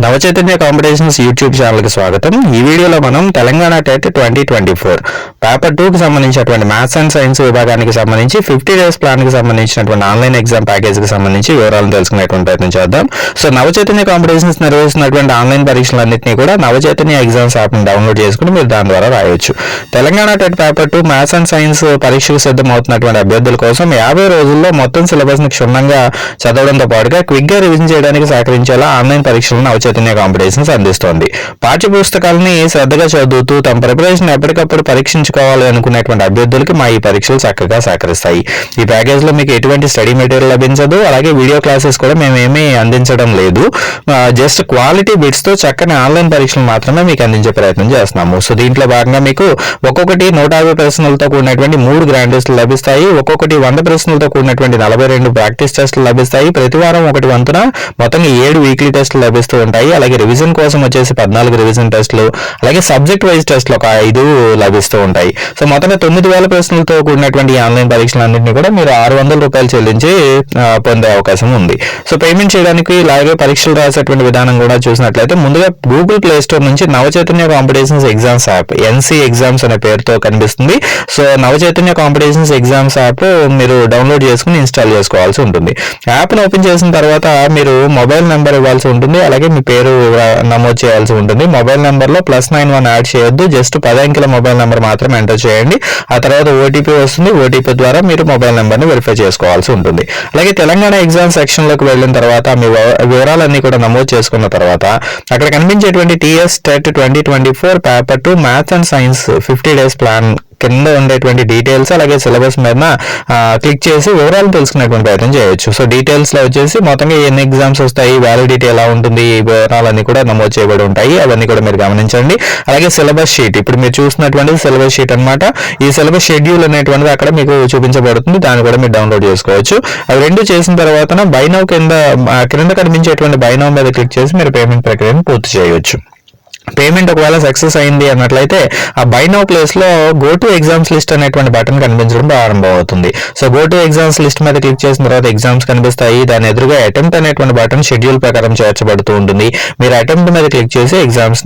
Navachaitanya competitions YouTube ఛానల్కి స్వాగతం. ఈ వీడియోలో మనం తెలంగాణ టెట్ 2024 పేపర్ 2కి సంబంధించినటువంటి మ్యాథ్స్ అండ్ సైన్స్ విభాగానికి సంబంధించి 50 డేస్ ప్లాన్కి సంబంధించినటువంటి ఆన్లైన్ ఎగ్జామ్ ప్యాకేజ్కి సంబంధించి వివరాలను తెలుసుకునేటువంటి ప్రయత్నం చేద్దాం. సో నవచైతన్య కాంపిటీషన్స్ నిర్వహిస్తున్నటువంటి ఆన్లైన్ పరీక్షలన్నింటినీ కూడా నవచైతన్య ఎగ్జామ్స్ యాప్ని డౌన్లోడ్ చేసుకుని మీరు దాని ద్వారా రాయొచ్చు. Telangana TET paper 2 maths and science పరీక్షకు సిద్ధమవుతున్నటువంటి అభ్యర్థుల కోసం 50 రోజుల్లో మొత్తం సిలబస్ని క్షుణ్ణంగా చదవడంతో పాటుగా క్విక్గా రివిజన్ చేయడానికి సహకరించేలా ఆన్లైన్ పరీక్షలను నవచైతన్య కాంపిటీషన్స్ అందిస్తోంది. పాఠ్య పుస్తకాలని శ్రద్ధగా చదువుతూ తమ ప్రిపరేషన్ ఎప్పటికప్పుడు పరీక్షించుకోవాలి అనుకునేటువంటి అభ్యర్థులకి మా ఈ పరీక్షలు చక్కగా సహకరిస్తాయి. ఈ ప్యాకేజ్ లో మీకు ఎటువంటి స్టడీ మెటీరియల్ లభించదు, అలాగే వీడియో క్లాసెస్ కూడా మేమేమీ అందించడం లేదు. జస్ట్ క్వాలిటీ బిట్స్ తో చక్కని ఆన్లైన్ పరీక్షలు మాత్రమే మీకు అందించే ప్రయత్నం చేస్తున్నాము. సో దీంట్లో భాగంగా మీకు ఒక్కొక్కటి 150 ప్రశ్నలతో కూడినటువంటి 3 గ్రాండ్ టెస్టులు లభిస్తాయి. ఒక్కొక్కటి 100 ప్రశ్నలతో కూడినటువంటి 42 ప్రాక్టీస్ టెస్టులు లభిస్తాయి. ప్రతి వారం ఒకటి వంతున మొత్తంగా 7 వీక్లీ టెస్టులు లభిస్తూ ఉంటాయి. అలాగే రివిజన్ కోసం వచ్చేసి 14 రివిజన్ టెస్టులు, అలాగే సబ్జెక్ట్ వైజ్ టెస్టులు ఒక 5 లభిస్తూ ఉంటాయి. సో మొత్తంగా 9000 ప్రశ్నలతో కూడినటువంటి ఆన్లైన్ పరీక్షలన్నింటినీ కూడా మీరు 600 రూపాయలు చెల్లించి పొందే అవకాశం ఉంది. సో పేమెంట్ చేయడానికి అలాగే పరీక్షలు రాసేటువంటి విధానం కూడా చూసినట్లయితే ముందుగా గూగుల్ ప్లే స్టోర్ నుంచి Navachaitanya competitions exams app NC exams అనే పేరుతో కనిపిస్తుంది. So Navachaitanya competitions exams app మీరు డౌన్లోడ్ చేసుకుని ఇన్స్టాల్ చేసుకోవాల్సి ఉంటుంది. యాప్ను ఓపెన్ చేసిన తర్వాత మీరు మొబైల్ నెంబర్ ఇవ్వాల్సి ఉంటుంది, అలాగే మీ పేరు నమోదు చేయాల్సి ఉంటుంది. మొబైల్ నెంబర్లో +91 యాడ్ చేయొద్దు, జస్ట్ 10 అంకెల మొబైల్ నెంబర్ మాత్రం ఎంటర్ చేయండి. ఆ తర్వాత ఓటీపీ వస్తుంది, ఓటీపీ ద్వారా మీరు మొబైల్ నెంబర్ని వెరిఫై చేసుకోవాల్సి ఉంటుంది. అలాగే తెలంగాణ ఎగ్జామ్ సెక్షన్లోకి వెళ్ళిన తర్వాత మీ వివరాలన్నీ కూడా నమోదు చేసుకున్న తర్వాత అక్కడ కనిపించేటువంటి TS TET 2024 paper 2 maths and science 50 days plan కింద ఉండేటువంటి డీటెయిల్స్ అలాగే సిలబస్ మీద క్లిక్ చేసి వివరాలు తెలుసుకునేటువంటి ప్రయత్నం చేయొచ్చు. సో డీటెయిల్స్ లో వచ్చేసి మొత్తంగా ఎన్ని ఎగ్జామ్స్ వస్తాయి, వ్యాలిడిటీ ఎలా ఉంటుంది, ఈ వివరాలన్నీ కూడా నమోదు చేయబడి ఉంటాయి. అవన్నీ కూడా మీరు గమనించండి. అలాగే సిలబస్ షీట్, ఇప్పుడు మీరు చూసినటువంటి సిలబస్ షీట్ అనమాట. ఈ సిలబస్ షెడ్యూల్ అనేటువంటిది అక్కడ మీకు చూపించబడుతుంది, దాన్ని కూడా మీరు డౌన్లోడ్ చేసుకోవచ్చు. అవి రెండు చేసిన తర్వాత బై నౌ కింద కనిపించేటువంటి బై నౌ మీద క్లిక్ చేసి మీరు పేమెంట్ ప్రక్రియను పూర్తి చేయవచ్చు. పేమెంట్ ఒకవేళ సక్సెస్ అయింది అన్నట్లయితే ఆ బై నౌ ప్లేస్ లో గో టు ఎగ్జామ్స్ లిస్ట్ అనేటువంటి బటన్ కనిపించడం ప్రారంభం అవుతుంది. So go to exams list మీద క్లిక్ చేసిన తర్వాత ఎగ్జామ్స్ కనిపిస్తాయి. దాని ఎదురుగా అటెంప్ట్ అనేటువంటి బటన్ షెడ్యూల్ ప్రకారం చేర్చబడుతూ ఉంటుంది. మీరు అటెంప్ట్ మీద క్లిక్ చేసి ఎగ్జామ్స్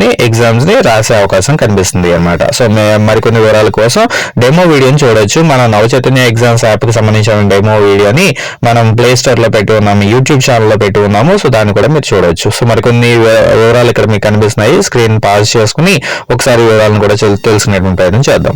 ని రాసే అవకాశం కనిపిస్తుంది అన్నమాట. సో మరికొన్ని వివరాల కోసం డెమో వీడియోని చూడొచ్చు. మన నవచైతన్య ఎగ్జామ్స్ యాప్ కి సంబంధించిన డెమో వీడియోని మనం ప్లే స్టోర్ లో పెట్టి ఉన్నాము, యూట్యూబ్ ఛానల్ లో పెట్టి ఉన్నాము. సో దాన్ని కూడా మీరు చూడొచ్చు. సో మరికొన్ని వివరాలు ఇక్కడ మీకు కనిపిస్తున్నాయి. స్క్రీన్ పాజ్ చేసుకుని ఒకసారి వివరాలను కూడా తెలుసుకునేటువంటి ప్రయత్నం చేద్దాం.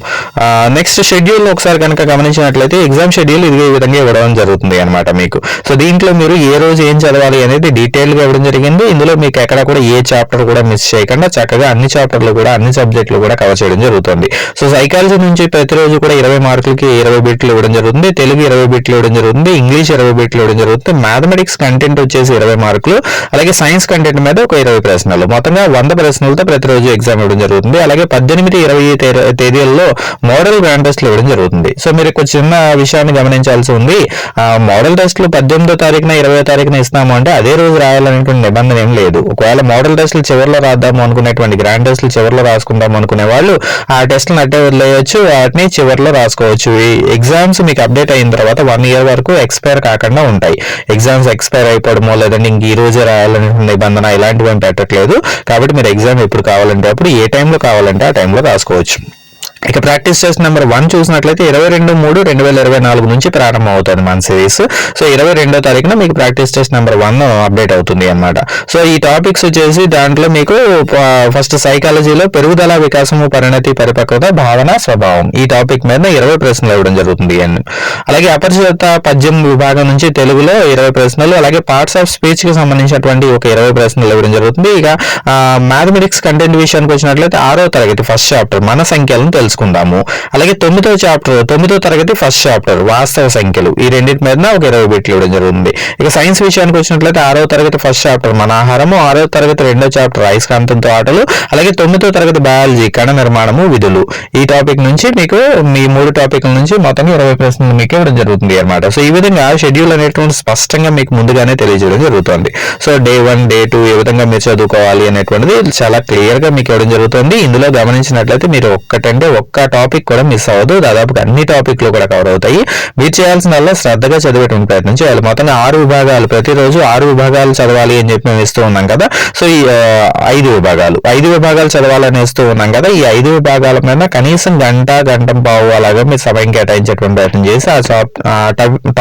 నెక్స్ట్ షెడ్యూల్ ఒకసారి కనుక గమనించినట్లయితే ఎగ్జామ్ షెడ్యూల్ ఈ విధంగా ఇవ్వడం జరుగుతుంది అనమాట మీకు. సో దీంట్లో మీరు ఏ రోజు ఏం చదవాలి అనేది డీటెయిల్ గా ఇవ్వడం జరిగింది. ఇందులో మీకు ఎక్కడ కూడా ఏ చాప్టర్ కూడా మిస్ చేయకుండా చక్కగా అన్ని చాప్టర్లు కూడా అన్ని సబ్జెక్టులు కూడా కవర్ చేయడం జరుగుతుంది. సో సైకాలజీ నుంచి ప్రతిరోజు కూడా 20 మార్కులకి 20 బిట్లు ఇవ్వడం జరుగుతుంది. తెలుగు 20 బిట్లు ఇవ్వడం జరుగుతుంది. ఇంగ్లీష్ 20 బిట్లు ఇవ్వడం జరుగుతుంది. మ్యాథమెటిక్స్ కంటెంట్ వచ్చేసి 20 మార్కులు, అలాగే సైన్స్ కంటెంట్ మీద ఒక 20 ప్రశ్నలు, మొత్తంగా 100 ప్రశ్నలతో ప్రతిరోజు ఎగ్జామ్ ఇవ్వడం జరుగుతుంది. అలాగే 18, 20 తేదీల్లో మోడల్ గ్రాండ్ టెస్ట్లు ఇవ్వడం జరుగుతుంది. సో మీరు ఒక చిన్న విషయాన్ని గమనించాల్సి ఉంది. మోడల్ టెస్టులు 18వ తారీఖున 20వ తారీఖున ఇస్తున్నాము అంటే అదే రోజు రాయాలనేటువంటి నిబంధన ఏం లేదు. ఒకవేళ మోడల్ టెస్టులు చివరిలో రాద్దాము అనుకునేటువంటి గ్రాండ్ టెస్టులు చివరిలో రాసుకుందాం అనుకునే వాళ్ళు ఆ టెస్టులను అట్టే వదిలేయచ్చు, వాటిని చివరిలో రాసుకోవచ్చు. ఈ ఎగ్జామ్స్ మీకు అప్డేట్ అయిన తర్వాత 1 ఇయర్ వరకు ఎక్స్పైర్ కాకుండా ఉంటాయి. ఎగ్జామ్స్ ఎక్స్పైర్ అయిపోవడమో లేదంటే ఇంక ఈ రోజే రాయాలనే నిబంధన ఇలాంటివి పెట్టట్లేదు. కాబట్టి మీరు ఎగ్జామ్ ఎప్పుడు కావాలంటే అప్పుడు ఏ టైంలో కావాలంటే ఆ టైంలో రాసుకోవచ్చు. ఇక ప్రాక్టీస్ టెస్ట్ నెంబర్ 1 చూసినట్లయితే 22/3/2024 నుంచి ప్రారంభం అవుతుంది మన సిరీస్. సో 22వ తారీఖున మీకు ప్రాక్టీస్ టెస్ట్ నెంబర్ 1 అప్డేట్ అవుతుంది అన్నమాట. సో ఈ టాపిక్స్ వచ్చేసి దాంట్లో మీకు ఫస్ట్ సైకాలజీలో పెరుగుదల, వికాసము, పరిణతి, పరిపక్వత, భావన, స్వభావం ఈ టాపిక్ మీద 20 ప్రశ్నలు ఇవ్వడం జరుగుతుంది. అలాగే అపరిచిత పద్యం విభాగం నుంచి తెలుగులో 20 ప్రశ్నలు, అలాగే పార్ట్స్ ఆఫ్ స్పీచ్ కి సంబంధించినటువంటి ఒక 20 ప్రశ్నలు ఇవ్వడం జరుగుతుంది. ఇక మ్యాథమెటిక్స్ కంటెంట్ విషయానికి వచ్చినట్లయితే 6వ తరగతి ఫస్ట్ చాప్టర్ మన సంఖ్యలను తెలుసుకుందాము. అలాగే 9వ చాప్టర్ 9వ తరగతి ఫస్ట్ చాప్టర్ వాస్తవ సంఖ్యలు ఈ రెండింటి మీద ఒక 20 బిట్లు ఇవ్వడం జరుగుతుంది. ఇక సైన్స్ విషయానికి వచ్చినట్లయితే 6వ తరగతి ఫస్ట్ చాప్టర్ మన ఆహారము, 6వ తరగతి 2వ చాప్టర్ అయస్కాంతంతో ఆటలు, అలాగే 9వ తరగతి బయాలజీ కణ నిర్మాణము, విధులు ఈ టాపిక్ నుంచి మీకు మీ 3 టాపిక్ల నుంచి మొత్తం 20 ప్రశ్నలు మీకు ఇవ్వడం జరుగుతుంది అనమాట. సో ఈ విధంగా షెడ్యూల్ అనేటువంటి స్పష్టంగా మీకు ముందుగానే తెలియజేయడం జరుగుతుంది. సో డే 1 డే 2 ఏ విధంగా మీరు చదువుకోవాలి అనేటువంటిది చాలా క్లియర్ గా మీకు ఇవ్వడం జరుగుతుంది. ఇందులో గమనించినట్లయితే మీరు ఒక్కటంటే ఒక్క టాపిక్ కూడా మిస్ అవ్వదు. దాదాపుగా అన్ని టాపిక్లు కూడా కవర్ అవుతాయి. మీరు చేయాల్సిన శ్రద్ధగా చదివేటువంటి ప్రయత్నం చేయాలి. మొత్తంగా 6 విభాగాలు, ప్రతిరోజు 6 విభాగాలు చదవాలి అని చెప్పి మేము ఇస్తూ ఉన్నాం కదా. సో ఈ 5 విభాగాలు చదవాలని ఇస్తూ ఉన్నాం కదా. ఈ 5 విభాగాల మీద కనీసం గంట పావు అలాగా మీరు సమయం కేటాయించేటువంటి ప్రయత్నం చేసి ఆ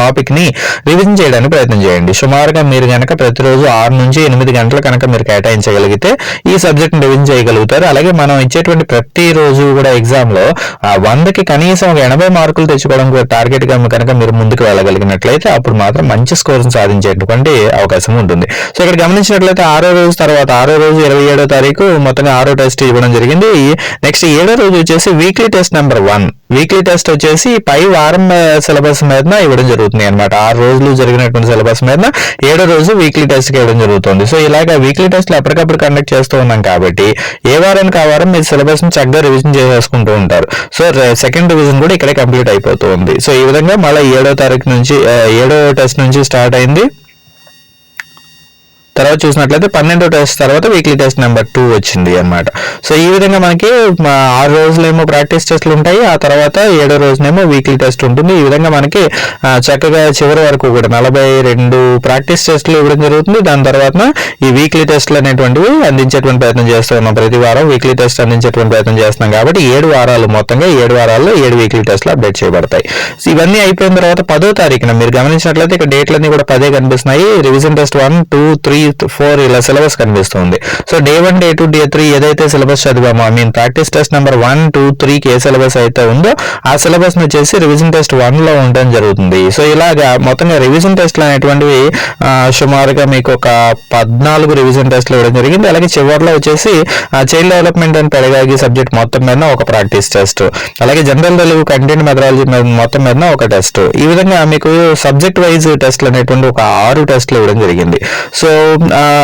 టాపిక్ ని రివిజన్ చేయడానికి ప్రయత్నం చేయండి. సుమారుగా మీరు కనుక ప్రతిరోజు 6 నుంచి 8 గంటలు కనుక మీరు కేటాయించగలిగితే ఈ సబ్జెక్ట్ ని రివిజన్ చేయగలుగుతారు. అలాగే మనం ఇచ్చేటువంటి ప్రతి రోజు కూడా ఎగ్జామ్ లో 100కి కనీసం 80 మార్కులు తెచ్చుకోవడం టార్గెట్ గా కనుక మీరు ముందుకు వెళ్ళగలిగినట్లయితే అప్పుడు మాత్రం మంచి స్కోర్ సాధించేటువంటి అవకాశం ఉంటుంది. సో ఇక్కడ గమనించినట్లయితే 6వ రోజు తర్వాత 6వ రోజు 27వ తారీఖు మొత్తంగా 6వ టెస్ట్ ఇవ్వడం జరిగింది. నెక్స్ట్ 7వ రోజు వచ్చేసి weekly test number 1. Weekly test వచ్చేసి పై వారం సిలబస్ మీద ఇవ్వడం జరుగుతుంది అనమాట. 6 రోజులు జరిగినటువంటి సిలబస్ మీద 7వ రోజు వీక్లీ టెస్ట్ కి ఇవ్వడం జరుగుతుంది. సో ఇలాగ వీక్లీ టెస్ట్లు ఎప్పటికప్పుడు కండక్ట్ చేస్తూ ఉన్నాం కాబట్టి ఏ వారానికి ఆ వారం మీరు సిలబస్ ని చక్కగా రివిజన్ చేసేసుకుంటూ ఉంటారు. సో సెకండ్ రివిజన్ కూడా ఇక్కడే కంప్లీట్ అయిపోతూ ఉంది. సో ఈ విధంగా మళ్ళీ 7వ తారీఖు నుంచి 7వ టెస్ట్ నుంచి స్టార్ట్ అయింది. తర్వాత చూసినట్లయితే 12వ టెస్ట్ తర్వాత వీక్లీ టెస్ట్ నెంబర్ 2 వచ్చింది అన్నమాట. సో ఈ విధంగా మనకి 6 రోజులేమో ప్రాక్టీస్ టెస్ట్లు ఉంటాయి. ఆ తర్వాత 7వ రోజునేమో వీక్లీ టెస్ట్ ఉంటుంది. ఈ విధంగా మనకి చక్కగా చివరి వరకు కూడా 42 ప్రాక్టీస్ టెస్ట్లు ఇవ్వడం జరుగుతుంది. దాని తర్వాత ఈ వీక్లీ టెస్ట్లు అనేటువంటివి అందించేటువంటి ప్రయత్నం చేస్తూ ఉన్నాం. ప్రతి వారం వీక్లీ టెస్ట్ అందించేటువంటి ప్రయత్నం చేస్తున్నాం కాబట్టి 7 వారాలు మొత్తంగా 7 వారాల్లో 7 వీక్లీ టెస్ట్లు అప్డేట్ చేయబడతాయి. సో ఇవన్నీ అయిపోయిన తర్వాత 10వ తారీఖున మీరు గమనించినట్లయితే ఇక్కడ డేట్లన్నీ కూడా 10 కనిపిస్తున్నాయి. రివిజన్ టెస్ట్ 1, 2, 3, 4 ఇలా సిలబస్ కనిపిస్తుంది. సో డే 1, డే 2, డే 3 ఏదైతే సిలబస్ చదివామో ప్రాక్టీస్ టెస్ట్ నెంబర్ 1, 2, 3కి ఏ సిలబస్ అయితే ఉందో ఆ సిలబస్ ని వచ్చేసి రివిజన్ టెస్ట్ 1 లో ఉండడం జరుగుతుంది. సో ఇలాగా మొత్తంగా రివిజన్ టెస్ట్లు అనేటువంటివి సుమారుగా మీకు ఒక 14 రివిజన్ టెస్ట్లు ఇవ్వడం జరిగింది. అలాగే చివరిలో వచ్చేసి child development and pedagogy subject మొత్తం మీద ఒక ప్రాక్టీస్ టెస్ట్, అలాగే జనరల్ తెలుగు కంటెంట్ మెథడాలజీ మొత్తం మీద ఒక టెస్ట్. ఈ విధంగా మీకు సబ్జెక్ట్ వైజ్ టెస్ట్లు అనేటువంటి ఒక 6 టెస్ట్లు ఇవ్వడం జరిగింది. సో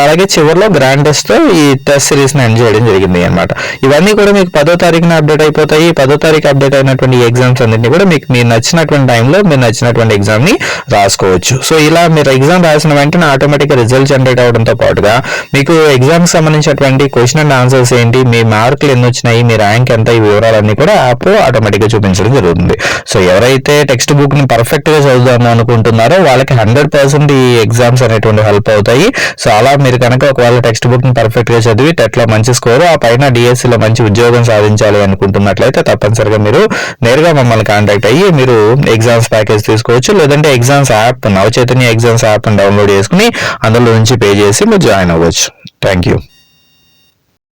అలాగే చివరిలో గ్రాండ్ టెస్ట్ తో ఈ టెస్ట్ సిరీస్ ని ఎండ్ చేయడం జరిగింది అన్నమాట. ఇవన్నీ కూడా మీకు 10వ తారీఖున అప్డేట్ అయిపోతాయి. 10వ తారీఖు అప్డేట్ అయినటువంటి ఎగ్జామ్స్ అన్నింటినీ కూడా మీకు మీరు నచ్చినటువంటి టైంలో మీరు నచ్చినటువంటి ఎగ్జామ్ ని రాసుకోవచ్చు. సో ఇలా మీరు ఎగ్జామ్ రాసిన వెంటనే ఆటోమేటిక్ గా రిజల్ట్ జనరేట్ అవడంతో పాటుగా మీకు ఎగ్జామ్ కి సంబంధించినటువంటి క్వశ్చన్ అండ్ ఆన్సర్స్ ఏంటి, మీ మార్కులు ఎన్ని వచ్చినాయి, మీ ర్యాంక్ ఎంత, ఈ వివరాలన్నీ కూడా యాప్ ఆటోమేటిక్ గా చూపించడం జరుగుతుంది. సో ఎవరైతే టెక్స్ట్ బుక్ ని పర్ఫెక్ట్ గా చదువుదాం అనుకుంటున్నారో వాళ్ళకి 100% ఈ ఎగ్జామ్స్ అనేటువంటి హెల్ప్ అవుతాయి. సో అలా మీరు కనుక ఒకవేళ టెక్స్ట్ బుక్ ని పర్ఫెక్ట్ గా చదివి టెట్ లో మంచి స్కోర్, ఆ పైన డిఎస్సి లో మంచి ఉద్యోగం సాధించాలి అనుకుంటున్నట్లయితే తప్పనిసరిగా మీరు నేరుగా మమ్మల్ని కాంటాక్ట్ అయ్యి మీరు ఎగ్జామ్స్ ప్యాకేజ్ తీసుకోవచ్చు. లేదంటే exams app Navachaitanya exams app download చేసుకుని అందులో నుంచి పే చేసి మీరు జాయిన్ అవ్వచ్చు. Thank you.